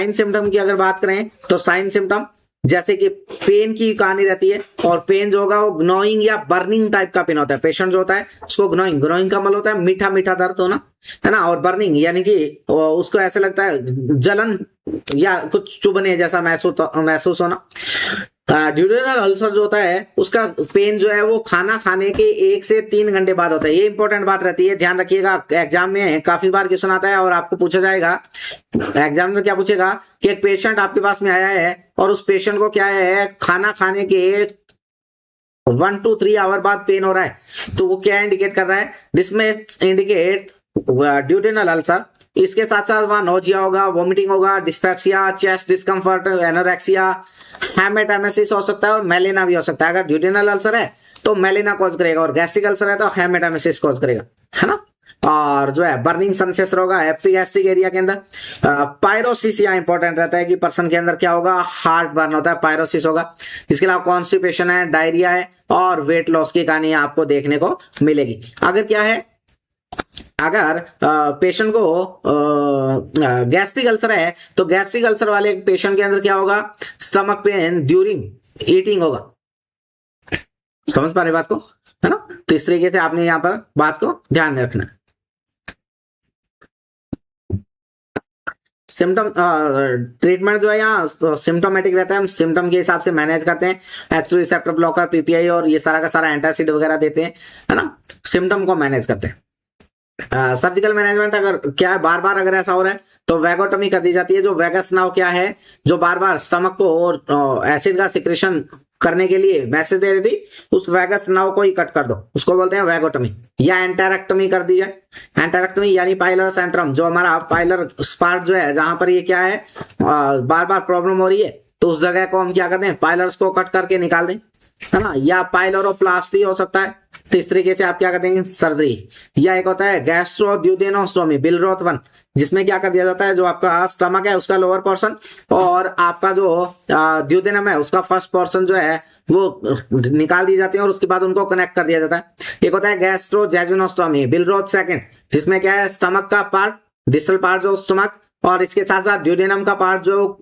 Sign symptom की अगर बात करें तो साइन सिम्टम जैसे कि पेन की कहानी रहती है, और पेन जो होगा वो ग्नोइंग या बर्निंग टाइप का पेन होता है। पेशेंट जो होता है उसको ग्नोइंग, ग्नोइंग का मतलब होता है मीठा मीठा दर्द होना, है ना, और बर्निंग यानी कि उसको ऐसे लगता है जलन या कुछ चुभने जैसा महसूस होना। ड्यूडेनल अल्सर जो होता है उसका पेन जो है वो खाना खाने के 1 से 3 घंटे बाद होता है। ये इंपॉर्टेंट बात रहती है, ध्यान रखिएगा। एग्जाम में काफी बार क्वेश्चन आता है और आपको पूछा जाएगा, एग्जाम में क्या पूछेगा कि एक पेशेंट आपके पास में आया है और उस पेशेंट को क्या है, खाना खाने के 1 to 3 आवर बाद पेन हो रहा है, तो वो क्या इंडिकेट कर रहा है, दिस में इंडिकेट ड्यूडेनल अल्सर। इसके साथ साथ वहां नोजिया होगा, वोमिटिंग होगा, डिस्पेप्सिया, चेस्ट डिस्कम्फर्ट, एनोरेक्सिया, हेमेटामेसिस हो सकता है और मेलिना भी हो सकता है। अगर ड्यूडेनल अल्सर है तो मेलिना कॉज करेगा, और गैस्ट्रिक अल्सर है तो हेमेटामेसिस कॉज करेगा, है ना। और जो है बर्निंग सेंसेशन होगा एपिगैस्ट्रिक एरिया के अंदर। पायरोसिस यहाँ इंपॉर्टेंट रहता है कि पर्सन के अंदर क्या होगा, हार्ट बर्न होता है, पायरोसिस होगा। इसके अलावा कॉन्स्टिपेशन है, डायरिया है और वेट लॉस की कहानी आपको देखने को मिलेगी। अगर क्या है, अगर पेशेंट को गैस्ट्रिक अल्सर है तो गैस्ट्रिक अल्सर वाले पेशेंट के अंदर क्या होगा, स्टमक पेन ड्यूरिंग ईटिंग होगा। समझ पा रहे बात को, है ना। तो इस तरीके से आपने यहां पर बात को ध्यान में रखना। सिम्टम ट्रीटमेंट जो है यहाँ सिम्टोमेटिक रहता है, हम सिम्टम के हिसाब से मैनेज करते हैं। H2 रिसेप्टर ब्लॉकर, पीपीआई और ये सारा का सारा एंटासिड वगैरह देते हैं, है ना, सिम्टम को मैनेज करते हैं। सर्जिकल मैनेजमेंट अगर क्या है, बार बार अगर ऐसा हो रहा है तो वैगोटमी कर दी जाती है। जो वैगस नाव क्या है, जो बार बार स्टमक को एसिड का सिक्रेशन करने के लिए मैसेज दे रही थी, उस वैगस नाव को ही कट कर दो, उसको बोलते हैं वैगोटमी। या एंटेरेक्टमी कर दी जाए। एंटेरेक्टमी यानी पाइलर सेंट्रम, जो हमारा पाइलर स्पार्ट जो है, जहां पर ये क्या है बार बार प्रॉब्लम हो रही है, तो उस जगह को हम क्या करते हैं, पाइलर्स को कट करके निकाल दें, है ना। या पाइलोरोप्लास्टी हो सकता है, तो इस तरीके से आप क्या कर देंगे, सर्जरी। या एक होता है गैस्ट्रोड्यूडेनोस्टोमी, बिलरोथ 1, जिसमें क्या कर दिया जाता है, जो आपका स्टमक है उसका लोअर पोर्शन और आपका जो ड्यूडेनम है उसका फर्स्ट पोर्शन जो है वो निकाल दी जाती है और उसके बाद उनको कनेक्ट कर दिया जाता है। एक होता है गैस्ट्रोजेजुनोस्टोमी, बिलरोथ 2, जिसमें क्या है, स्टमक का पार्ट, डिस्टल पार्ट जो स्टमक और इसके साथ साथ ड्यूडेनम का पार्ट जो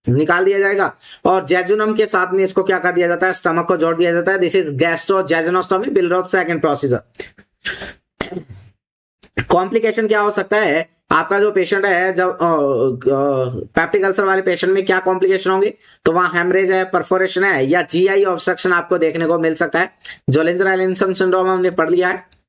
निकाल दिया जाएगा, और जेजुनम के साथ में इसको क्या कर दिया जाता है, स्टमक को जोड़ दिया जाता है। This is gastrojejunostomy, Billroth 2 procedure. Complication क्या हो सकता है, आपका जो पेशेंट है, जब पेप्टिक अल्सर वाले पेशेंट में क्या कॉम्प्लिकेशन होंगे, तो वहां हेमरेज है, परफोरेशन है या जीआई ऑब्स्ट्रक्शन आपको देखने को मिल सकता है। जोलिंजर-एलिसन सिंड्रोम हमने पढ़ लिया है।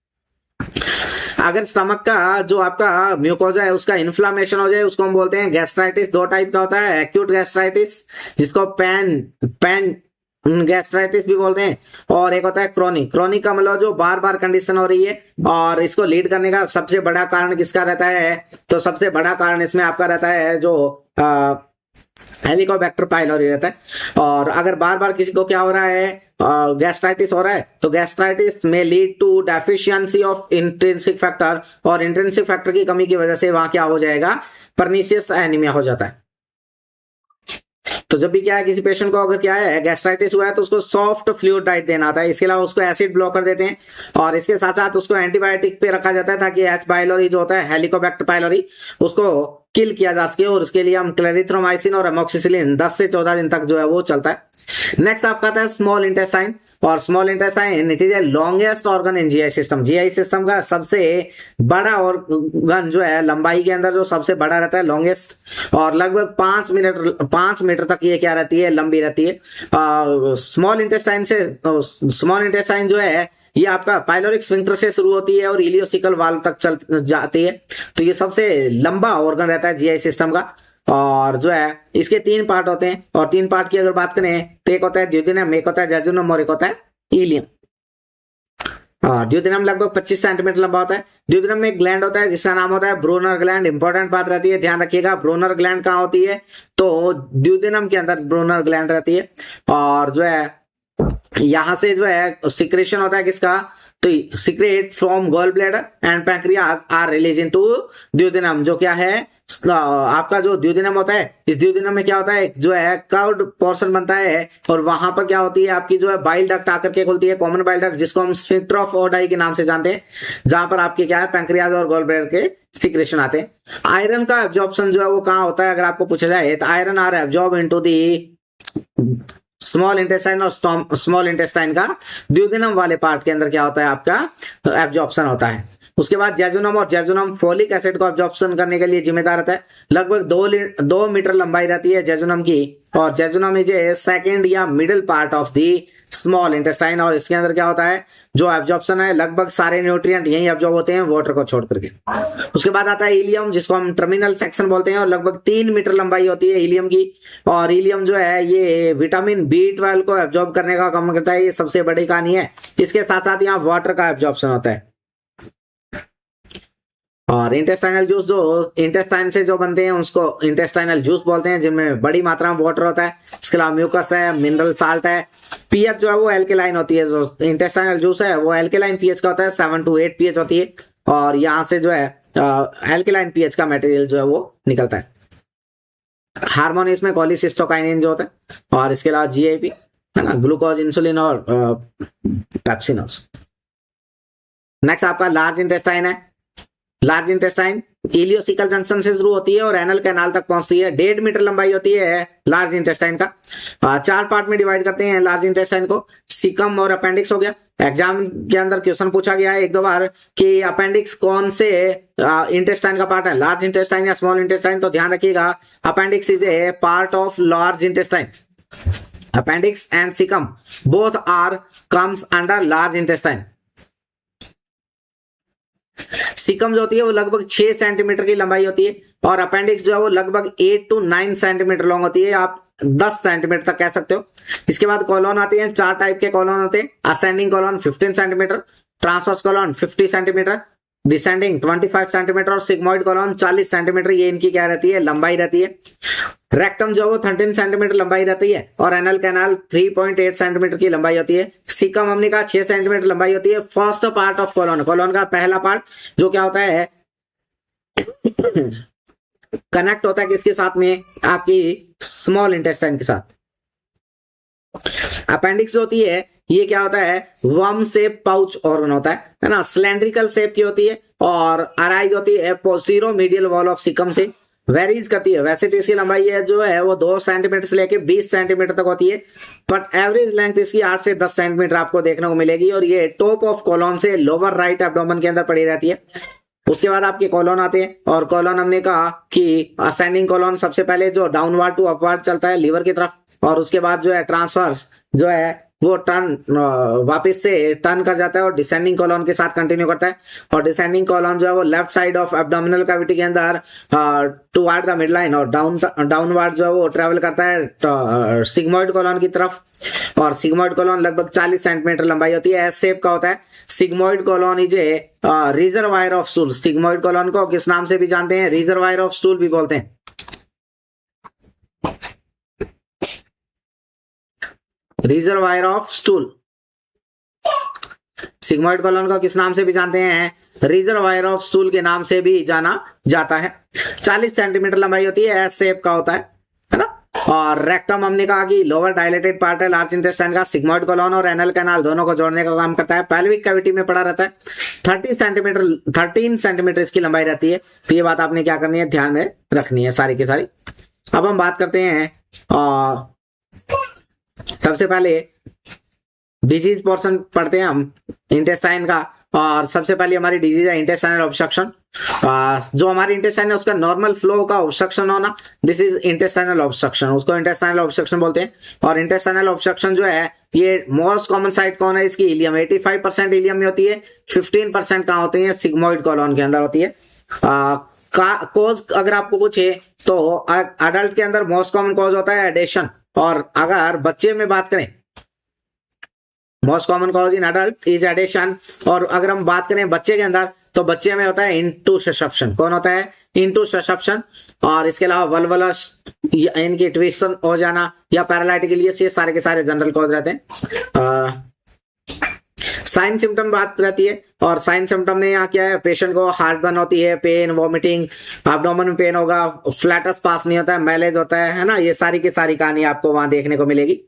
अगर स्टमक का जो आपका म्यूकोजा है उसका इन्फ्लामेशन हो जाए, उसको हम बोलते हैं गैस्ट्राइटिस। 2 टाइप का होता है, एक्यूट गैस्ट्राइटिस जिसको पैन गैस्ट्राइटिस भी बोलते हैं, और एक होता है क्रोनिक। क्रोनिक का मतलब जो बार बार कंडीशन हो रही है, और इसको लीड करने का सबसे बड़ा कारण किसका रहता है, तो सबसे बड़ा कारण इसमें आपका रहता है जो हेलिकोबैक्टर पाइलोरी रहता है। और अगर बार बार किसी को क्या हो रहा है, गैस्ट्राइटिस हो रहा है, तो गैस्ट्राइटिस में lead to deficiency of intrinsic factor, और इंट्रिंसिक फैक्टर की कमी की वजह से वहां क्या हो जाएगा, परनीसियस एनीमिया हो जाता है। तो जब भी क्या है, किसी पेशेंट को अगर क्या है गैस्ट्राइटिस हुआ है तो उसको सॉफ्ट फ्लूइड डाइट देना आता है। इसके अलावा उसको एसिड ब्लॉकर देते हैं, और इसके साथ साथ उसको एंटीबायोटिक पे रखा जाता है ताकि एच पाइलोरी जो होता है, हेलिकोबैक्टर पाइलोरी, उसको किल किया जा सके। और उसके लिए हम क्लेरिथ्रोमाइसिन और एमोक्सिसिलिन 10 से 14 दिन तक जो है वो चलता है। नेक्स्ट आपका आता है स्मॉल इंटेस्टाइन, और small intestine it is a longest organ in GI system. GI system का सबसे बड़ा ऑर्गन जो है, लंबाई के अंदर जो सबसे बड़ा रहता है, लॉन्गेस्ट, और लगभग 5 मीटर तक ये क्या रहती है, लंबी रहती है। स्मॉल इंटेस्टाइन जो है ये आपका पाइलोरिक स्फिंक्टर से शुरू होती है और इलियोसिकल वाल्व तक चल जाती है। तो ये सबसे लंबा ऑर्गन रहता है जीआई सिस्टम का। और जो है इसके 3 पार्ट होते हैं, और 3 पार्ट की अगर बात करें तो एक होता है ड्यूडेनम, एक होता है जेजुनम और एक होता है इलियम। ड्यूडेनम लगभग 25 सेंटीमीटर लंबा होता है। ड्यूडेनम में एक ग्लैंड होता है जिसका नाम होता है ब्रोनर ग्लैंड। इंपॉर्टेंट बात रहती है, ध्यान रखिएगा, ब्रोनर ग्लैंड कहाँ होती है, तो ड्यूडेनम के अंदर ब्रोनर ग्लैंड रहती है। और जो है यहां से जो है सिक्रेशन होता है किसका, तो secrete from gall bladder and pancreas are release into duodenum, जो क्या है आपका जो ड्यूडेनम होता है, इस ड्यूडेनम में क्या होता है, जो है कर्व्ड पोर्शन बनता है और वहां पर क्या होती है आपकी जो है बाइल डक्ट आकर के खुलती है, कॉमन बाइल डक्ट, जिसको हम स्फिंक्टर ऑफ ओडाई के नाम से जानते हैं, जहां पर आपके क्या है पैंक्रियाज और गॉल ब्लैडर के सिक्रेशन आते हैं। आयरन का एब्जॉर्प्शन जो है वो कहाँ होता है अगर आपको पूछा जाए, तो iron are absorb into the small intestine और स्मॉल इंटेस्टाइन का ड्यूडेनम वाले पार्ट के अंदर क्या होता है आपका एब्जॉर्प्शन होता है। उसके बाद जेजुनम, और जेजुनम फोलिक एसिड को एब्जॉर्प्शन करने के लिए जिम्मेदार रहता है। लगभग 2 मीटर लंबाई रहती है जेजुनम की, और जेजुनम इज ए सेकेंड या middle part of the small intestine, और इसके अंदर क्या होता है जो एब्जॉर्प्शन है, लगभग सारे न्यूट्रिएंट यही एब्जॉर्ब होते हैं वाटर को छोड़ करके। उसके बाद आता है इलियम, जिसको हम टर्मिनल सेक्शन बोलते हैं, और लगभग 3 मीटर लंबाई होती है इलियम की, और इलियम जो है ये विटामिन B12 को एब्जॉर्ब करने का काम करता है, ये सबसे बड़ी कहानी है। इसके साथ साथ यहाँ वाटर का एब्जॉर्प्शन होता है। और इंटेस्टाइनल जूस जो इंटेस्टाइन से जो बनते हैं उसको इंटेस्टाइनल जूस बोलते हैं, जिनमें बड़ी मात्रा में वाटर होता है। इसके अलावा म्यूकस है, मिनरल साल्ट है, पीएच जो है वो एल्केलाइन होती है। जो इंटेस्टाइनल जूस है वो एल्केलाइन पीएच का होता है, 7 to 8 पीएच होती है, और यहाँ से जो है एल्केलाइन पीएच का मटेरियल जो है वो निकलता है। हार्मोन इसमें कोलिसिस्टोकाइनिन जो होता है, और इसके अलावा जीआईपी है ना, ग्लूकोज, इंसुलिन और पेप्सिनोज। नेक्स्ट आपका लार्ज इंटेस्टाइन है। लार्ज इंटेस्टाइन इलियोसिकल जंक्शन से शुरू होती है और एनल कैनाल तक पहुंचती है। 1.5 मीटर लंबाई होती है लार्ज इंटेस्टाइन का। 4 पार्ट में डिवाइड करते हैं लार्ज इंटेस्टाइन को, सिकम और अपेंडिक्स हो गया। एग्जाम के अंदर क्वेश्चन पूछा गया है 1-2 बार कि अपेंडिक्स कौन से इंटेस्टाइन का पार्ट है, लार्ज इंटेस्टाइन या स्मॉल इंटेस्टाइन, तो ध्यान रखिएगा appendix is a part of large intestine. Appendix and caecum both are comes under large intestine. Caecum जो होती है वो लगभग 6 सेंटीमीटर की लंबाई होती है, और अपेंडिक्स जो है वो लगभग 8 to 9 सेंटीमीटर लॉन्ग होती है, आप 10 सेंटीमीटर तक कह सकते हो। इसके बाद कॉलोन आती है, 4 टाइप के कॉलोन होते हैं। Ascending colon 15 centimetre, transverse colon 50 centimetre, descending 25 centimetre, और सिग्मोइड कॉलोन 40 सेंटीमीटर, ये इनकी क्या रहती है लंबाई रहती है। रेक्टम जो वो 13 सेंटीमीटर लंबाई रहती है, और एनल कैनाल 3.8 सेंटीमीटर की लंबाई होती है। सिकम हमने कहा 6 सेंटीमीटर लंबाई होती है। First part of colon, colon का पहला पार्ट जो क्या होता है कनेक्ट होता है किसके साथ में, आपकी स्मॉल इंटेस्टाइन के साथ। अपेंडिक्स जो होती है ये क्या होता है, वर्म शेप पाउच ऑर्गन होता है ना, सिलेंड्रिकल शेप की होती है, और अराइज होती है पोस्टीरो मीडियल वॉल ऑफ सिकम से, वेरीज करती है। वैसे तो इसकी लंबाई है जो है वो 2 सेंटीमीटर से लेके 20 सेंटीमीटर तक होती है, बट एवरेज लेंथ इसकी 8 से 10 सेंटीमीटर आपको देखने को मिलेगी, और ये टॉप ऑफ कॉलोन से लोअर राइट एब्डोमेन के अंदर पड़ी रहती है। उसके बाद आपके कॉलोन आते हैं, और कॉलोन हमने कहा कि असेंडिंग कॉलोन सबसे पहले जो डाउनवर्ड टू अपवर्ड चलता है लीवर की तरफ, और उसके बाद जो है ट्रांसवर्स जो है वो टर्न वापस से टर्न कर जाता है और डिसेंडिंग कॉलोन के साथ कंटिन्यू करता है। और डिसेंडिंग कॉलोन जो है वो left side of abdominal cavity के अंदर टुवर्ड द मिड लाइन और डाउनवर्ड जो है वो ट्रेवल करता है सिग्मोइड कॉलोन की तरफ। और सिग्मोइड कॉलोन लगभग 40 सेंटीमीटर लंबाई होती है, एस शेप का होता है। Sigmoid colon is a reservoir of stool. Sigmoid colon को किस नाम से भी जानते हैं, रिजर्वायर ऑफ स्टूल भी बोलते हैं। Reservoir of stool, sigmoid colon को किस नाम से भी जानते हैं, रिजर्वायर ऑफ स्टूल के नाम से भी जाना जाता है। 40 सेंटीमीटर लंबाई होती है, एस शेप का होता है ना। और रेक्टम हमने कहा कि लोअर डायलेटेड पार्ट है लार्ज इंटेस्टाइन का। सिग्मोइड कॉलोन और एनल कैनाल दोनों को जोड़ने का काम करता है। पेल्विक कैविटी में पड़ा रहता है। 13 सेंटीमीटर इसकी लंबाई रहती है। तो ये बात आपने क्या करनी है, ध्यान में रखनी है सारी की सारी। अब हम बात करते हैं और सबसे पहले डिजीज पोर्शन पढ़ते हैं हम इंटेस्टाइन का। और सबसे पहले हमारी डिजीज है इंटेस्टाइनल ऑब्स्ट्रक्शन। जो हमारी इंटेस्टाइन है उसका नॉर्मल फ्लो का ऑब्स्ट्रक्शन होना, दिस इज इंटेस्टाइनल ऑब्स्ट्रक्शन, उसको इंटेस्टाइनल ऑब्स्ट्रक्शन बोलते हैं। और इंटेस्टाइनल ऑब्स्ट्रक्शन जो है ये मोस्ट कॉमन साइट कौन है इसकी, इलियम। 85% इलियम में होती है, 15% कहाँ होती है, सिग्मोइड कॉलोन के अंदर होती है। कॉज अगर आपको पूछे तो अडल्ट के अंदर मोस्ट कॉमन कॉज होता है एडेशन। और अगर बच्चे में बात करें, most common cause in adult is adhesion. और अगर हम बात करें बच्चे के अंदर, तो बच्चे में होता है इंटूससेप्शन। कौन होता है, इंटूससेप्शन। और इसके अलावा वल्वलस इनकी ट्विस्टन हो जाना या पैरालाइटिक इलियस, ये सारे के सारे जनरल कॉज रहते हैं। साइन सिम्टम बात रहती है, और साइन सिम्टम में यहाँ क्या है, पेशेंट को हार्ट बर्न होती है, पेन, वॉमिटिंग, एब्डोमेन में पेन होगा, फ्लैटस पास नहीं होता है, मैलेज होता है ना, ये सारी की सारी कहानी आपको वहां देखने को मिलेगी।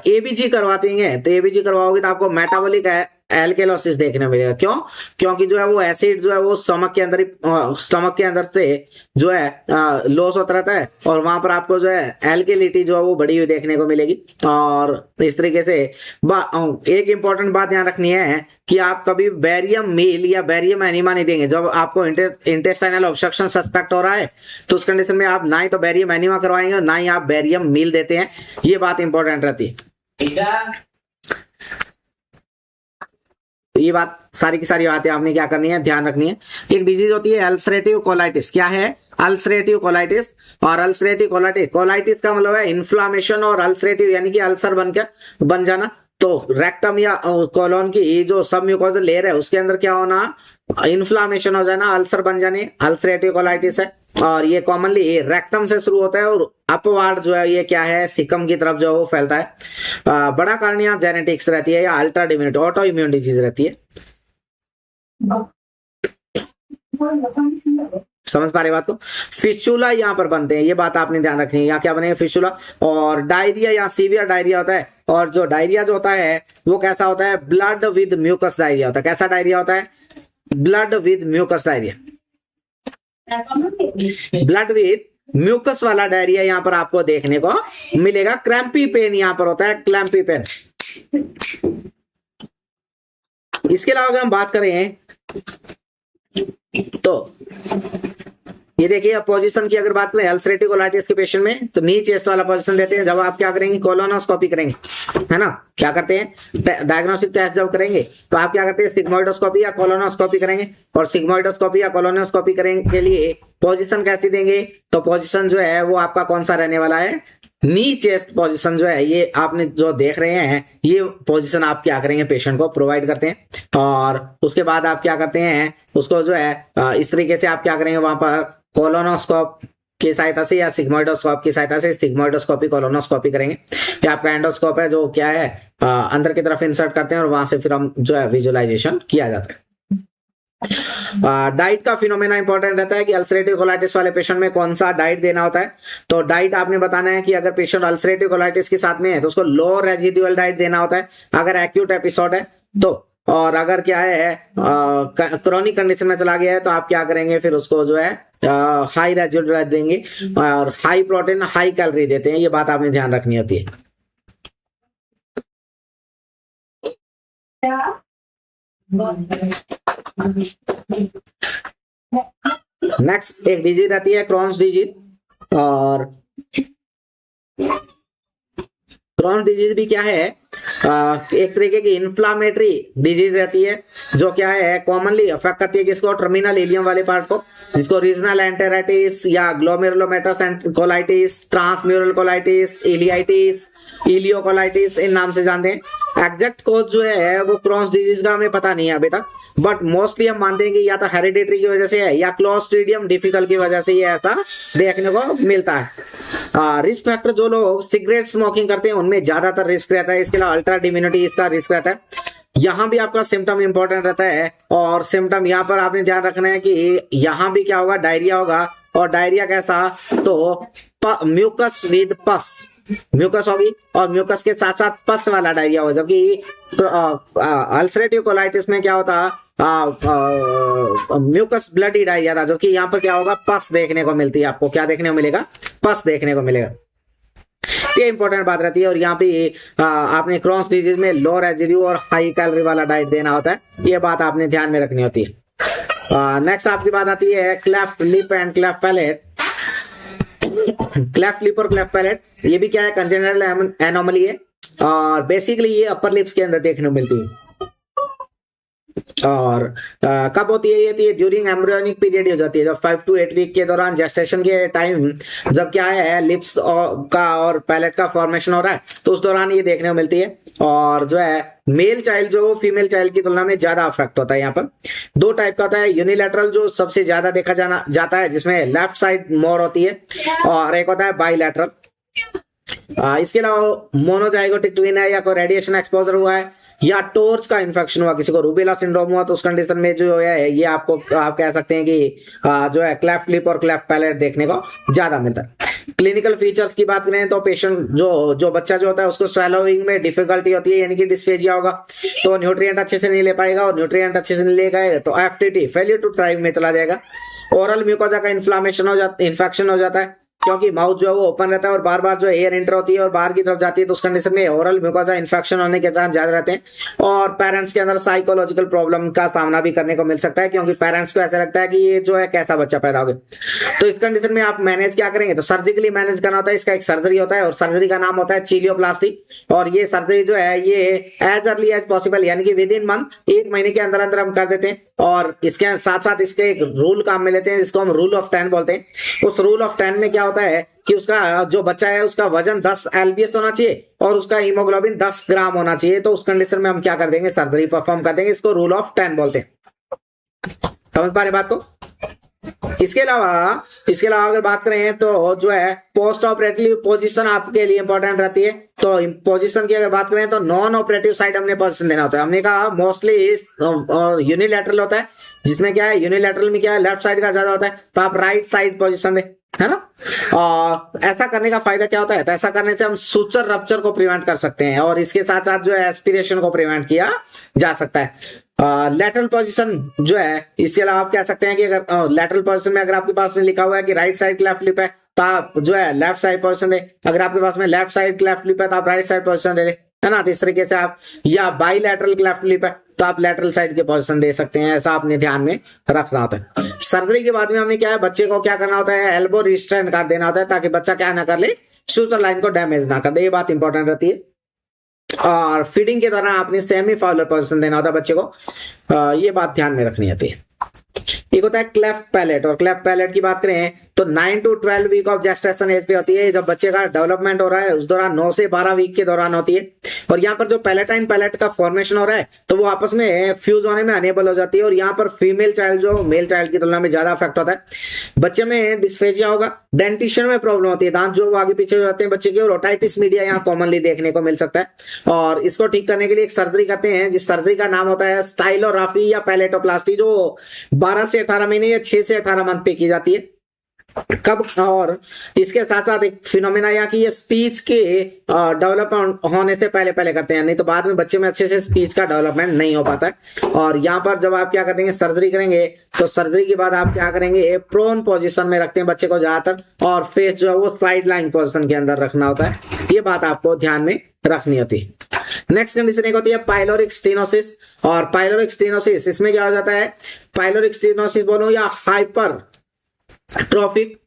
एबीजी करवाती हैं, तो एबीजी करवाओगे तो आपको मेटाबॉलिक एल्केलोसिस देखने को मिलेगा। क्यों? क्योंकि जो है वो एसिड जो है वो स्टमक के अंदर से जो है लॉस होता रहता है, और वहां पर आपको जो है एल्केलिटी जो है वो बढ़ी हुई देखने को मिलेगी। और इस तरीके से एक इंपॉर्टेंट बात ध्यान रखनी है कि आप कभी बैरियम मील या बैरियम एनीमा नहीं देंगे। जब आपको इंटेस्टाइनल ऑब्स्ट्रक्शन सस्पेक्ट हो रहा है तो उस कंडीशन में आप ना ही तो बैरियम एनीमा करवाएंगे और ना ही आप बैरियम मील देते हैं, ये बात इंपॉर्टेंट रहती है। ये बात सारी की सारी बातें आपने क्या करनी है, ध्यान रखनी है। एक डिजीज होती है अल्सरेटिव कोलाइटिस। क्या है? Ulcerative colitis. और अल्सरेटिव कोलाइटिस का मतलब है इन्फ्लामेशन, और अल्सरेटिव यानी कि अल्सर बन जाना। तो रेक्टम या कोलोन की जो सब म्यूकोजल लेयर है उसके अंदर क्या होना, इन्फ्लामेशन हो जाना, अल्सर बन जाने, अल्सरेटिव कोलाइटिस है। और ये कॉमनली रेक्टम से शुरू होता है और अपवार्ड जो है ये क्या है, सिकम की तरफ जो है वो फैलता है। बड़ा कारण यहाँ जेनेटिक्स रहती है या अल्ट्रा डिम्यूनिटी ऑटो इम्यून डिजीज रहती है। समझ पा रहे बात को? फिस्टुला यहाँ पर बनते हैं, ये बात आपने ध्यान रखनी है। यहाँ क्या बनेगा, फिस्टुला। और डायरिया, यहाँ सीवियर डायरिया होता है, और जो डायरिया जो होता है वो कैसा होता है, ब्लड विद म्यूकस डायरिया होता है। कैसा डायरिया होता है? Blood with mucus diarrhoea. Blood with mucus वाला डायरिया यहाँ पर आपको देखने को मिलेगा। क्रैम्पी पेन यहाँ पर होता है, क्रैम्पी पेन। इसके अलावा अगर हम बात करें तो ये देखिए पोजीशन की अगर बात करें अल्सरेटिव कोलाइटिस के पेशेंट में, तो नी चेस्ट वाला पोजीशन देते हैं। जब आप क्या करेंगे, कोलोनोस्कोपी करेंगे, है ना, क्या करते हैं डायग्नोस्टिक टेस्ट जब करेंगे तो आप क्या करते हैं, सिग्मोइडोस्कोपी या कोलोनोस्कोपी करेंगे। और सिग्मोइडोस्कोपी या कोलोनोस्कोपी करेंगे के लिए पोजीशन कैसी देंगे, तो पोजीशन जो है वो आपका कौन सा रहने वाला है, नी चेस्ट पोजीशन जो है, ये आपने जो देख रहे हैं ये पोजीशन आप क्या करेंगे, पेशेंट को प्रोवाइड करते हैं। और उसके बाद आप क्या करते हैं, उसको जो है इस तरीके से आप क्या करेंगे, वहां पर कोलोनोस्कोप की सहायता से या सिग्मोइडोस्कोप की सहायता से, सिग्मोइडोस्कोपी कोलोनोस्कोपी करेंगे। या आपका एंडोस्कोप है जो क्या है अंदर की तरफ इंसर्ट करते हैं और वहां से फिर हम जो है विजुअलाइजेशन किया जाता है। डाइट का फिनोमेना इंपॉर्टेंट रहता है कि अल्सरेटिव कोलाइटिस वाले पेशेंट में कौन सा डाइट देना होता है। तो डाइट आपने बताना है कि अगर पेशेंट अल्सरेटिव कोलाइटिस के साथ में है तो उसको लो रेजिडुअल डाइट देना होता है अगर एक्यूट एपिसोड है तो। और अगर क्या है क्रोनिक कंडीशन में चला गया है तो आप क्या करेंगे, फिर उसको जो है हाई रेजिडुअल डाइट देंगे और हाई प्रोटीन हाई कैलोरी देते हैं। ये बात आपने ध्यान रखनी होती है। नेक्स्ट एक डिजीज रहती है क्रॉन्स डिजीज। और क्रॉन्स डिजीज भी क्या है, एक तरीके की इन्फ्लामेटरी डिजीज रहती है जो क्या है कॉमनली अफेक्ट करती है किसको, टर्मिनल इलियम वाले पार्ट को, जिसको रीजनल एंटेराइटिस या ग्लोमेरुलोमेटस कोलाइटिस, ट्रांसम्यूरल कोलाइटिस, इलियाइटिस, इलियोकोलाइटिस इन नाम से जानते हैं। एग्जैक्ट कोज जो है वो क्रॉन्स डिजीज का हमें पता नहीं है अभी तक, बट मोस्टली हम मानते हैं कि या तो हेरिडिटरी की वजह से है या क्लोस्ट्रीडियम डिफिकल्ट की वजह से ये ऐसा देखने को मिलता है। रिस्क फैक्टर जो लोग सिगरेट स्मोकिंग करते हैं उनमें ज्यादातर रिस्क रहता है। इसके अलावा अल्ट्रा डिम्यूनिटी इसका रिस्क रहता है। यहाँ भी आपका सिम्टम इंपॉर्टेंट रहता है और सिम्टम यहाँ पर आपने ध्यान रखना है कि यहाँ भी क्या होगा, डायरिया होगा। और डायरिया कैसा, तो म्यूकस विद पस, म्यूकस होगी और म्यूकस के साथ साथ पस वाला डायरिया होगा। जबकि अल्सरेटिव कोलाइटिस में क्या होता, म्यूकस ब्लडी डायरिया था, जबकि यहाँ पर क्या होगा, पस देखने को मिलती है। आपको क्या देखने को मिलेगा, पस देखने को मिलेगा। ये इंपॉर्टेंट बात रहती है। और यहाँ पे आपने क्रॉन्स डिजीज में लो रेजिड्यू और हाई कैलोरी वाला डाइट देना होता है, ये बात आपने ध्यान में रखनी होती है। नेक्स्ट आपकी बात आती है cleft lip and cleft palate. Cleft lip और क्लेफ्ट पैलेट ये भी क्या है, कंजेनिटल एनोमली है और बेसिकली ये अपर लिप्स के अंदर देखने को मिलती है। और कब होती है ये ड्यूरिंग एम्ब्रियोनिक पीरियड हो जाती है, जब 5 to 8 वीक के दौरान जेस्टेशन के टाइम जब क्या है लिप्स का और पैलेट का फॉर्मेशन हो रहा है तो उस दौरान ये देखने को मिलती है। और जो है मेल चाइल्ड जो फीमेल चाइल्ड की तुलना में ज्यादा अफेक्ट होता है। यहाँ पर दो टाइप का होता है, यूनिलैटरल जो सबसे ज्यादा देखा जाता है जिसमें लेफ्ट साइड मोर होती है, और एक होता है बाइलैटरल। इसके अलावा मोनोजाइगोटिक ट्विन है या कोई रेडिएशन एक्सपोजर हुआ है या टोर्च का इन्फेक्शन हुआ, किसी को रूबेला सिंड्रोम हुआ, तो उस कंडीशन में जो है ये आपको आप कह सकते हैं कि जो है क्लेफ्ट लिप और क्लेफ्ट पैलेट देखने को ज्यादा मिलता है। क्लिनिकल फीचर्स की बात करें तो पेशेंट जो बच्चा जो होता है उसको स्वेलोइंग में डिफिकल्टी होती है, यानी कि डिस्फेजिया होगा, तो न्यूट्रिएंट अच्छे से नहीं ले पाएगा, और न्यूट्रिएंट अच्छे से नहीं लेगा तो एफटीटी फेलियर टू थ्राइव में चला जाएगा। ओरल म्यूकोजा का इन्फेक्शन हो जाता है, क्योंकि माउथ जो है वो ओपन रहता है और बार बार जो एयर एंटर होती है और बाहर की तरफ जाती है, तो उस कंडीशन में ओरल म्यूकोजा इन्फेक्शन होने के चांस ज्यादा रहते हैं। और पेरेंट्स के अंदर साइकोलॉजिकल प्रॉब्लम का सामना भी करने को मिल सकता है, क्योंकि पेरेंट्स को ऐसा लगता है कि ये जो है कैसा बच्चा पैदा हो गया। तो इस कंडीशन में आप मैनेज क्या करेंगे, तो सर्जिकली मैनेज करना होता है। इसका एक सर्जरी होता है और सर्जरी का नाम होता है चीलियोप्लास्टी, और ये सर्जरी जो है ये एज अर्ली एज पॉसिबल, यानी कि विद इन मंथ, 1 महीने के अंदर अंदर हम कर देते हैं। और इसके साथ साथ इसके एक रूल काम में लेते हैं, जिसको हम रूल ऑफ 10 बोलते हैं। उस रूल ऑफ 10 में क्या होता है कि उसका जो बच्चा है उसका वजन 10 LBS होना चाहिए और उसका हीमोग्लोबिन 10 ग्राम होना चाहिए। तो उस कंडीशन में हम क्या कर देंगे, सर्जरी परफॉर्म कर देंगे। इसको रूल ऑफ 10 बोलते हैं। समझ पा रहे बात को? इसके अलावा अगर बात करें तो जो है पोस्ट ऑपरेटिव पोजीशन आपके लिए इंपॉर्टेंट रहती है। तो पोजीशन की अगर बात करें तो नॉन ऑपरेटिव साइड हमने पोजीशन देना होता है। हमने कहा मोस्टली यूनिलैटरल होता है, जिसमें क्या है यूनिलैटरल में क्या है लेफ्ट साइड का ज्यादा होता है, तो आप राइट साइड पोजीशन दें, है ना। और ऐसा करने का फायदा क्या होता है, तो ऐसा करने से हम सुचर रप्चर को प्रिवेंट कर सकते हैं, और इसके साथ साथ जो है एस्पिरेशन को प्रिवेंट किया जा सकता है। लेटरल पोजीशन जो है, इसके अलावा आप कह सकते हैं कि अगर लेटरल पोजीशन में अगर आपके पास में लिखा हुआ है कि राइट साइड क्लेफ्ट लिप है, तो आप जो है लेफ्ट साइड पोजीशन दे। अगर आपके पास में लेफ्ट साइड क्लेफ्ट लिप है तो आप राइट साइड पोजीशन दे, है ना। तो इस तरीके से आप, या बाईलैटरल क्लेफ्ट लिप है तो आप लेटरल साइड के पोजीशन दे सकते हैं। ऐसा आपने ध्यान में रखना होता है। सर्जरी के बाद में हमने क्या है, बच्चे को क्या करना होता है, एल्बो रिस्ट्रेन कर देना होता है, ताकि बच्चा क्या ना कर ले, सुचर लाइन को डैमेज ना कर दे। ये बात इंपॉर्टेंट रहती है। और फीडिंग के दौरान आपने सेमी फाउलर पोजीशन देना होता है बच्चे को। ये बात ध्यान में रखनी होती है। एक होता है क्लेफ्ट पैलेट, और क्लेफ्ट पैलेट की बात करें तो 9 to 12 week of gestation age पे होती है। जब बच्चे का डेवलपमेंट हो रहा है उस दौरान 9 से 12 वीक के दौरान होती है। और यहाँ पर जो पैलेटाइन पैलेट का फॉर्मेशन हो रहा है तो वो आपस में फ्यूज होने में अनेबल हो जाती है, और यहाँ पर फीमेल चाइल्ड जो मेल चाइल्ड की तुलना में ज्यादा अफेक्ट होता है। बच्चे में डिस्फेजिया होगा, डेंटिशन में प्रॉब्लम होती है, दांत जो आगे पीछे हो जाते हैं बच्चे के, और ओटाइटिस मीडिया यहाँ कॉमनली देखने को मिल सकता है। और इसको ठीक करने के लिए एक सर्जरी करते हैं, जिस सर्जरी का नाम होता है स्टाइलोग्राफी या पैलेटोप्लास्टी, जो 12 से 18 महीने या 6 से 18 मंथ पे की जाती है। कब, और इसके साथ साथ एक फिनोमेना यहाँ की ये स्पीच के डेवलपमेंट होने से पहले पहले करते हैं, नहीं तो बाद में बच्चे में अच्छे से स्पीच का डेवलपमेंट नहीं हो पाता है। और यहाँ पर जब आप क्या करेंगे, सर्जरी करेंगे, तो सर्जरी के बाद आप क्या करेंगे, प्रोन पोजीशन में रखते हैं बच्चे को ज्यादातर, और फेस जो है वो साइड लाइन पोजीशन के अंदर रखना होता है। ये बात आपको ध्यान में रखनी होती है। नेक्स्ट कंडीशन एक होती है पाइलोरिक स्टेनोसिस, और पाइलोरिक स्टेनोसिस इसमें क्या हो जाता है, पाइलोरिक स्टेनोसिस बोलो या हाइपर ट्रॉफिक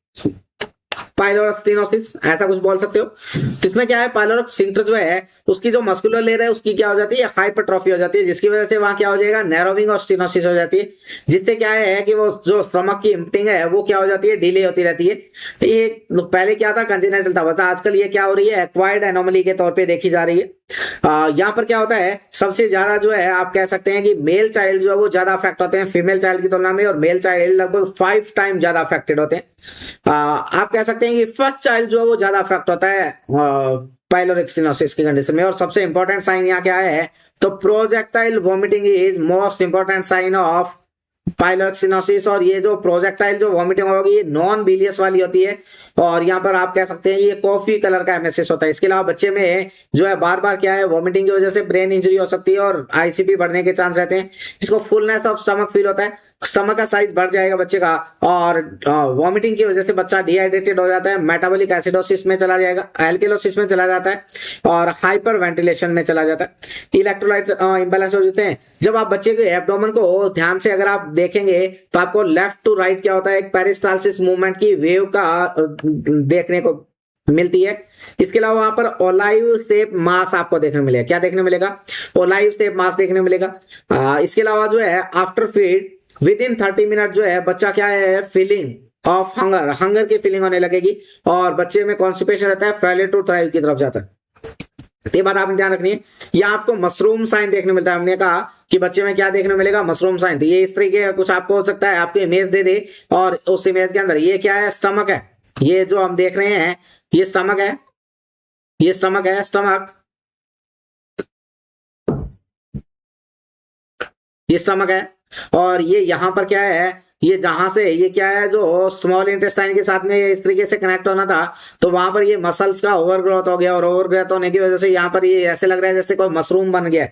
पाइलोरिक स्टेनोसिस, ऐसा कुछ बोल सकते हो। तो इसमें क्या है, पाइलोरिक स्फिंक्टर जो है उसकी जो मस्कुलर लेयर है उसकी क्या हो जाती है, हाइपरट्रॉफी हो जाती है, जिसकी वजह से वहां क्या हो जाएगा, नैरोविंग और स्टेनोसिस हो जाती है, जिससे क्या है कि वो जो स्टमक की इम्पटिंग है वो क्या हो जाती है, डिले होती रहती है। ये पहले क्या था, कंजेनिटल था, बस आजकल ये क्या हो रही है, एक्वायर्ड एनोमली के तौर पर देखी जा रही है। यहाँ पर क्या होता है, सबसे ज्यादा जो है आप कह सकते हैं कि मेल चाइल्ड जो है वो ज्यादा अफेक्ट होते हैं फीमेल चाइल्ड की तुलना में, और मेल चाइल्ड लगभग 5 टाइम ज्यादा अफेक्टेड होते हैं। आप कह सकते हैं कि फर्स्ट चाइल्ड जो है वो ज्यादा अफेक्ट होता है पाइलोरिक स्टेनोसिस की कंडीशन में। और सबसे इंपॉर्टेंट साइन यहाँ क्या है, तो projectile vomiting is most important sign of pyloric stenosis. और ये जो प्रोजेक्टाइल जो वॉमिटिंग होगी ये नॉन बिलियस वाली होती है, और यहाँ पर आप कह सकते हैं ये कॉफी कलर का एमएसएस होता है। इसके अलावा बच्चे में जो है बार बार क्या है, वॉमिटिंग की वजह से ब्रेन इंजरी हो सकती है और आईसीपी बढ़ने के चांस रहते हैं। इसको फुलनेस ऑफ स्टमक फील होता है, स्टमक का साइज बढ़ जाएगा बच्चे का, और वॉमिटिंग की वजह से बच्चा डिहाइड्रेटेड हो जाता है, मेटाबॉलिक एसिडोसिस में चला जाएगा, एल्केलोसिस में चला जाता है, और हाइपर वेंटिलेशन में चला जाता है। इलेक्ट्रोलाइट इंबैलेंस हो जाते हैं। जब आप बच्चे के एब्डोमेन को ध्यान से अगर आप देखेंगे तो आपको लेफ्ट टू राइट क्या होता है, एक पेरिस्टालसिस मूवमेंट की वेव का देखने को मिलती है। इसके अलावा वहां पर ओलाइव शेप मास आपको देखने मिलेगा। क्या देखने मिलेगा, ओलाइव शेप मास देखने मिलेगा। इसके अलावा जो है after feed with in 30 minute जो है बच्चा क्या है, फीलिंग ऑफ हंगर की फीलिंग होने लगेगी, और बच्चे में कॉन्स्टिपेशन रहता है, फेलियर टू थ्राइव की तरफ जाता है। ये बात आपने ध्यान रखनी है। यहाँ आपको मशरूम साइन देखने मिलता है। हमने कहा कि बच्चे में क्या देखने मिलेगा, मशरूम साइन। तो ये इस तरीके का कुछ आपको हो सकता है, आपको इमेज दे दे, और उस इमेज के अंदर ये क्या है, स्टमक है। ये जो हम देख रहे हैं ये स्टमक है, ये स्टमक है, स्टमक ये स्टमक है, और ये यहाँ पर क्या है, ये जहां से ये क्या है, जो स्मॉल इंटेस्टाइन के साथ में इस तरीके से कनेक्ट होना था, तो वहां पर ये मसल्स का ओवरग्रोथ हो गया, और ओवरग्रोथ होने की वजह से यहाँ पर ये ऐसे लग रहा है जैसे कोई मशरूम बन गया,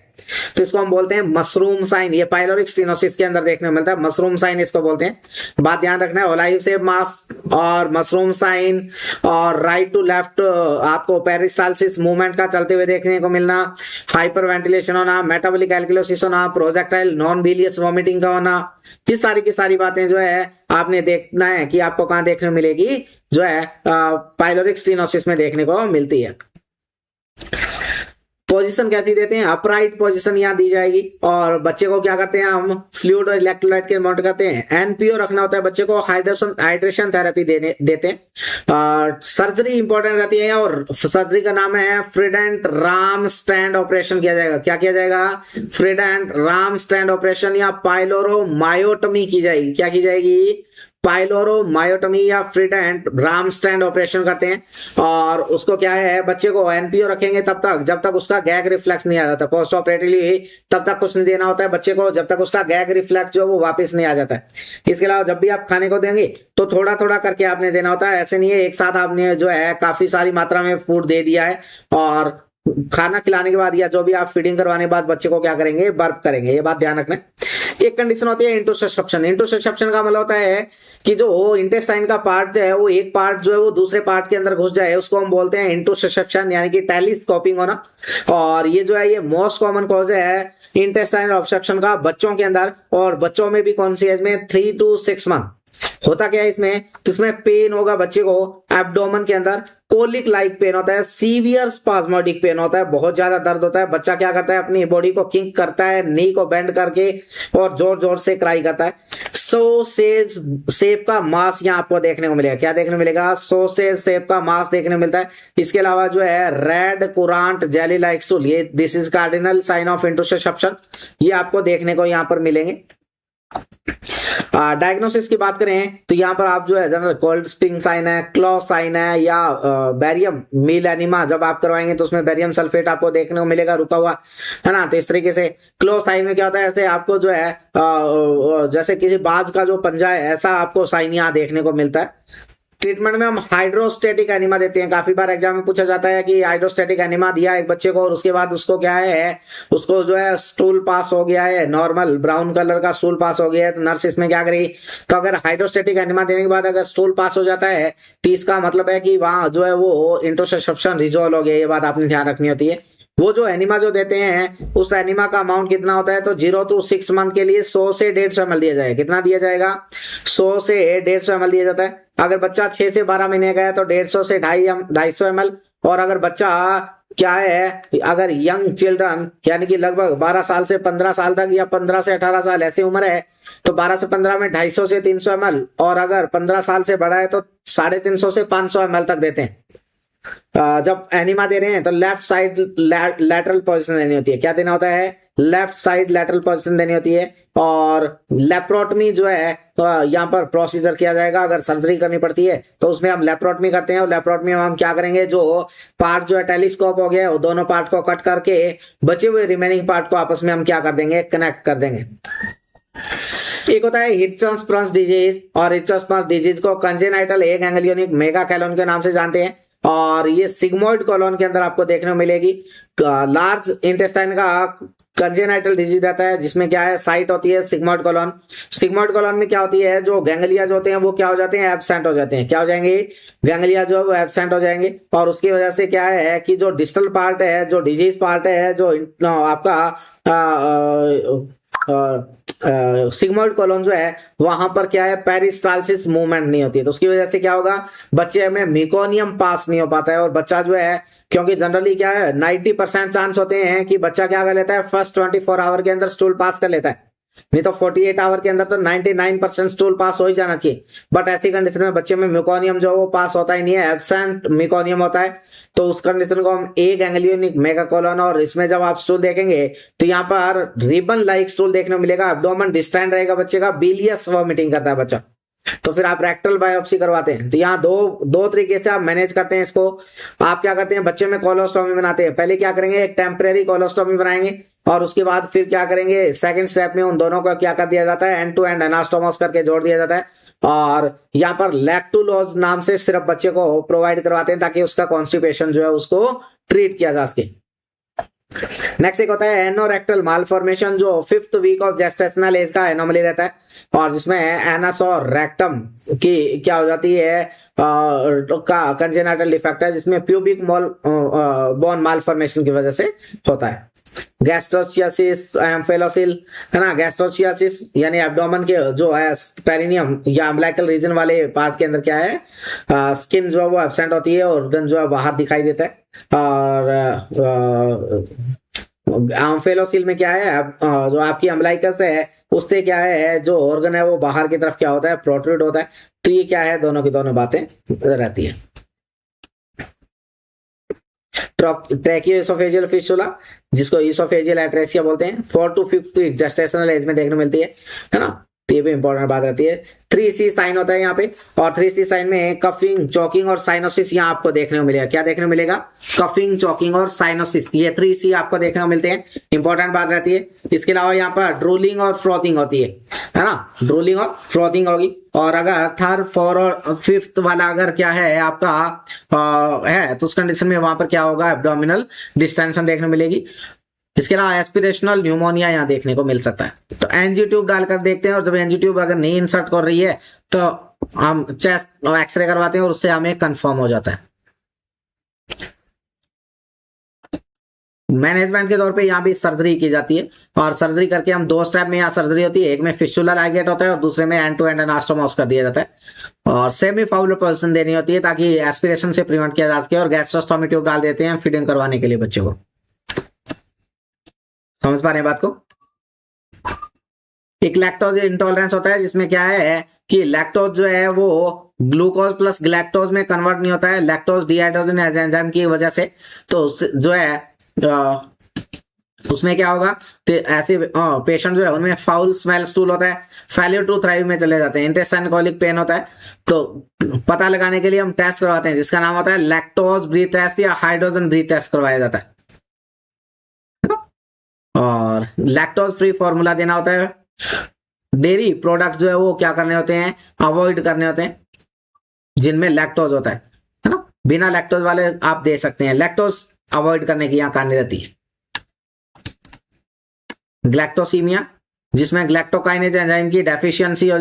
तो इसको हम बोलते हैं मशरूम साइन। ये पाइलोरिक स्टेनोसिस के अंदर देखने को मिलता है, मशरूम साइन इसको बोलते हैं। बात ध्यान रखना है, ओलाइव शेप मास और मशरूम साइन और राइट टू लेफ्ट आपको पेरिस्टालसिस मूवमेंट का चलते हुए देखने को मिलना, हाइपर वेंटिलेशन होना, मेटाबॉलिक एल्कलोसिस होना, प्रोजेक्टाइल नॉन बिलियस वॉमिटिंग का होना, इस सारी की सारी बातें जो है आपने देखना है कि आपको कहां देखने को मिलेगी, जो है पाइलोरिक स्टेनोसिस में देखने को मिलती है। पोजीशन कैसी देते हैं, अपराइट पोजीशन यहाँ दी जाएगी, और बच्चे को क्या करते हैं हम, फ्लूइड और इलेक्ट्रोलाइट के मॉनिटर करते हैं। एनपीओ रखना होता है, बच्चे को हाइड्रेशन थेरेपी देते हैं। सर्जरी इंपॉर्टेंट रहती है, और सर्जरी का नाम है फ्रीडेंट राम स्टैंड ऑपरेशन किया जाएगा। क्या किया जाएगा, फ्रीडेंट राम स्टैंड ऑपरेशन या पाइलोरोमायोटमी की जाएगी। क्या की जाएगी, पाइलोरोमायोटमी या फ्रीडेंट राम स्टैंड ऑपरेशन करते हैं, और उसको क्या है, बच्चे को एनपीओ रखेंगे तब तक जब तक उसका गैग रिफ्लेक्स नहीं आ जाता। पोस्ट ऑपरेटिवली तब तक कुछ नहीं देना होता है बच्चे को जब तक उसका गैग रिफ्लेक्स जो वो वापस नहीं आ जाता है। इसके अलावा जब भी आप खाने को देंगे तो थोड़ा थोड़ा करके आपने देना होता है, ऐसे नहीं है एक साथ आपने जो है काफी सारी मात्रा में फूड दे दिया है, और खाना खिलाने के बाद या जो भी आप फीडिंग करवाने के बाद बच्चे को क्या करेंगे, बर्प करेंगे। ये बात ध्यान रखना। एक कंडीशन होती है इंटरसेप्शन। इंटरसेप्शन का मतलब होता है कि जो इंटेस्टाइन का पार्ट जो है वो एक पार्ट जो है वो दूसरे पार्ट के अंदर घुस जाए, उसको हम बोलते हैं इंटरसेप्शन, यानी कि टेलीस्कोपिंग होना। और ये जो है ये मोस्ट कॉमन कॉज है इंटेस्टाइनल ऑब्स्ट्रक्शन का बच्चों के अंदर, और बच्चों में भी कौन सी एज में, 3 to 6 मंथ। होता क्या है इसमें, तो इसमें पेन होगा बच्चे को एब्डोमेन के अंदर, कोलिक लाइक पेन होता है, सीवियर स्पाज्मोडिक पेन होता है, बहुत ज्यादा दर्द होता है। बच्चा क्या करता है, अपनी बॉडी को किंक करता है, नी को बेंड करके, और जोर जोर से क्राई करता है। सॉसेज शेप का मास यहाँ आपको देखने को मिलेगा। क्या देखने को मिलेगा, सॉसेज शेप का मास देखने को मिलता है। इसके अलावा जो है red currant jelly like stool, ये this is cardinal sign of intussusception, ये आपको देखने को यहाँ पर मिलेंगे। डायग्नोसिस की बात करें तो यहाँ पर आप जो है जनरल कोल्ड स्प्रिंग साइन है, क्लॉ साइन है, या बैरियम मील एनिमा जब आप करवाएंगे तो उसमें बैरियम सल्फेट आपको देखने को मिलेगा रुका हुआ, है ना। तो इस तरीके से क्लॉ साइन में क्या होता है, ऐसे आपको जो है जैसे किसी बाज का जो पंजा है ऐसा आपको साइन यहाँ देखने को मिलता है। ट्रीटमेंट में हम हाइड्रोस्टेटिक एनिमा देते हैं। काफी बार एग्जाम में पूछा जाता है कि हाइड्रोस्टेटिक एनिमा दिया एक बच्चे को और उसके बाद उसको क्या है, उसको जो है स्टूल पास हो गया है, नॉर्मल ब्राउन कलर का स्टूल पास हो गया है, तो नर्स इसमें क्या करेगी, तो अगर हाइड्रोस्टेटिक एनिमा देने के बाद अगर स्टूल पास हो जाता है तो इसका मतलब है कि वहां जो है वो इंटरसेप्शन रिजॉल्व हो गया। ये बात आपने ध्यान रखनी होती है। वो जो एनिमा जो देते हैं उस एनिमा का अमाउंट कितना होता है, तो 0 to 6 मंथ के लिए 100 से 150 ml दिया जाएगा। कितना दिया जाएगा, 100 से 150 ml दिया जाता है। अगर बच्चा 6 से 12 महीने का है तो 150 से 250 ml, और अगर बच्चा क्या है, अगर यंग चिल्ड्रन यानी कि लगभग 12 साल से 15 साल तक या 15 से 18 साल ऐसी उम्र है तो 12 से 15 में 250 से 300 ml, और अगर 15 साल से बड़ा है तो 350 से 500 ml तक देते हैं। जब एनिमा दे रहे हैं तो लेफ्ट साइड लैटरल पोजीशन देनी होती है। क्या देना होता है, लेफ्ट साइड लैटरल पोजीशन देनी होती है। और लेप्रोटमी जो है यहाँ पर प्रोसीजर किया जाएगा। अगर सर्जरी करनी पड़ती है तो उसमें हम लेप्रोटमी करते हैं, और लेप्रोटमी में हम क्या करेंगे, जो पार्ट जो है टेलीस्कोप हो गया वो दोनों पार्ट को कट करके बचे हुए रिमेनिंग पार्ट को आपस में हम क्या कर देंगे, कनेक्ट कर देंगे। एक होता है हिचन्स-स्प्रंस डिजीज, और हिचन्स-स्प्रंस डिजीज को कंजेनाइटल एग एंगलियोनिक मेगा कैलोन के नाम से जानते हैं, और ये सिग्मोइड कॉलोन के अंदर आपको देखने को मिलेगी। लार्ज इंटेस्टाइन का कंजेनाइटल डिजीज रहता है जिसमें क्या है, साइट होती है सिग्मोइड कॉलोन। सिग्मोइड कॉलोन में क्या होती है, जो गैंग्लिया जो होते हैं वो क्या हो जाते हैं, एब्सेंट हो जाते हैं। क्या हो जाएंगे, गैंग्लिया जो है वो एब्सेंट हो जाएंगे, और उसकी वजह से क्या है कि जो डिस्टल पार्ट है, जो डिजीज पार्ट है, जो आपका सिग्मोइड कॉलोन जो है वहां पर क्या है, पेरिस्टालसिस मूवमेंट नहीं होती है। तो उसकी वजह से क्या होगा, बच्चे में मेकोनियम पास नहीं हो पाता है, और बच्चा जो है, क्योंकि जनरली क्या है 90% चांस होते हैं कि बच्चा क्या कर लेता है, फर्स्ट 24 आवर के अंदर स्टूल पास कर लेता है, नहीं तो 48 आवर के अंदर तो 99% स्टूल पास हो ही जाना चाहिए। बट ऐसी कंडीशन में बच्चे में मेकोनियम जो वो पास होता ही नहीं है, एब्सेंट मेकोनियम होता है। तो उस कंडीशन को हम एग एंगलियोनिक मेगाकोलोन, और इसमें जब आप स्टूल देखेंगे तो यहाँ पर रिबन लाइक स्टूल देखने को मिलेगा, एब्डोमेन डिस्टेंड रहेगा बच्चे का, बिलियस वॉमिटिंग करता है बच्चा। तो फिर आप रेक्टल बायोप्सी करवाते हैं। तो यहाँ दो तरीके से आप मैनेज करते हैं इसको। आप क्या करते हैं, बच्चे में कोलोस्टोमी बनाते हैं। पहले क्या करेंगे, एक टेम्परेरी कोलोस्टोमी बनाएंगे, और उसके बाद फिर क्या करेंगे, सेकंड स्टेप में उन दोनों का क्या कर दिया जाता है, एंड टू एंड एनास्टोमोस करके जोड़ दिया जाता है। और यहाँ पर लैक्टुलोज नाम से सिर्फ बच्चे को प्रोवाइड करवाते हैं ताकि उसका कॉन्स्टिपेशन जो है उसको ट्रीट किया जा सके। नेक्स्ट एक होता है एनोरेक्टल मालफॉर्मेशन, जो 5th week of gestational age का एनोमली रहता है, और जिसमें एनस और रेक्टम की क्या हो जाती है का कंजेनिटल डिफेक्ट है, जिसमें प्यूबिक बोन मालफॉर्मेशन की वजह से होता है। गैस्ट्रोचियासिस, एम्फेलोसिल है ना, गैस्ट्रोचियासिस यानी एब्डोमेन के जो है पेरिनियम या अम्बिलिकल रीजन वाले पार्ट के अंदर क्या है, स्किन जो है वो एब्सेंट होती है, ऑर्गन जो है बाहर दिखाई देता है। और एम्फेलोसिल में क्या है, जो आपकी अम्बिलिकस है उससे क्या है, जो ऑर्गन है वो बाहर की तरफ क्या होता है, प्रोट्रूड होता है। तो ये क्या है, दोनों की दोनों बातें रहती है। ट्रैकियोएसोफेजियल फिस्टुला, जिसको इसोफेजियल एट्रेक्सिया बोलते हैं, 4 to 5th week gestational age में देखने मिलती है ना। तो ये भी इंपॉर्टेंट बात रहती है। 3C साइन होता है यहाँ पे, और 3C साइन में कफिंग, चॉकिंग और साइनोसिस यहाँ आपको देखने को मिलेगा। क्या देखने को मिलेगा, कफिंग, चॉकिंग और साइनोसिस, ये 3C आपको देखने को मिलते हैं। इंपॉर्टेंट बात रहती है। इसके अलावा यहाँ पर ड्रूलिंग और फ्रॉथिंग होती है ना, ड्रूलिंग और फ्रॉथिंग होगी। और अगर 3rd, 4th और 5th वाला अगर क्या है आपका है, तो उस कंडीशन में वहां पर क्या होगा, एब्डोमिनल डिस्टेंशन देखने मिलेगी। इसके अलावा एस्पिरेशनल न्यूमोनिया यहाँ देखने को मिल सकता है। तो एनजी ट्यूब डालकर देखते हैं, और जब एनजी ट्यूब अगर नहीं इंसर्ट कर रही है तो हम चेस्ट एक्सरे करवाते हैं, और उससे हमें कंफर्म हो जाता है। मैनेजमेंट के तौर पे यहाँ भी सर्जरी की जाती है, और सर्जरी करके हम 2 स्टेप में यहाँ सर्जरी होती है। एक में फिस्टुला लाइगेट होता है और दूसरे में एंड टू एंड एनास्टोमोस कर दिया जाता है। और सेमी फाउलर पोजीशन देनी होती है ताकि एस्पिरेशन से प्रिवेंट किया जा सके, और गैस्ट्रोस्टोमी ट्यूब डाल देते हैं फीडिंग करवाने के लिए बच्चों को। समझ पा रहे हैं बात को। एक लैक्टोज इंटॉलरेंस होता है, जिसमें क्या है कि लैक्टोज जो है वो ग्लूकोज प्लस ग्लैक्टोज में कन्वर्ट नहीं होता है, लैक्टोज डिहाइड्रोजनेज एंजाइम की वजह से। तो जो है उसमें क्या होगा, तो ऐसे पेशेंट जो है उनमें फाउल स्मेल स्टूल होता है, फेलियर टू थ्राइव में चले जाते हैं, इंटेस्टाइन कॉलिक पेन होता है। तो पता लगाने के लिए हम टेस्ट करवाते हैं, जिसका नाम होता है लैक्टोज ब्रीथ टेस्ट या हाइड्रोजन ब्रीथ टेस्ट करवाया जाता है। और लैक्टोज फ्री फॉर्मूला देना होता है। डेयरी प्रोडक्ट जो है वो क्या करने होते हैं, अवॉइड करने होते हैं जिनमें लैक्टोज होता है ना। बिना लैक्टोज वाले आप दे सकते हैं, लैक्टोज अवॉइड करने की यहाँ कहानी रहती है। ग्लैक्टोसीमिया, जिसमें ग्लैक्टोकाइनेज एंजाइम की डेफिशिएंसी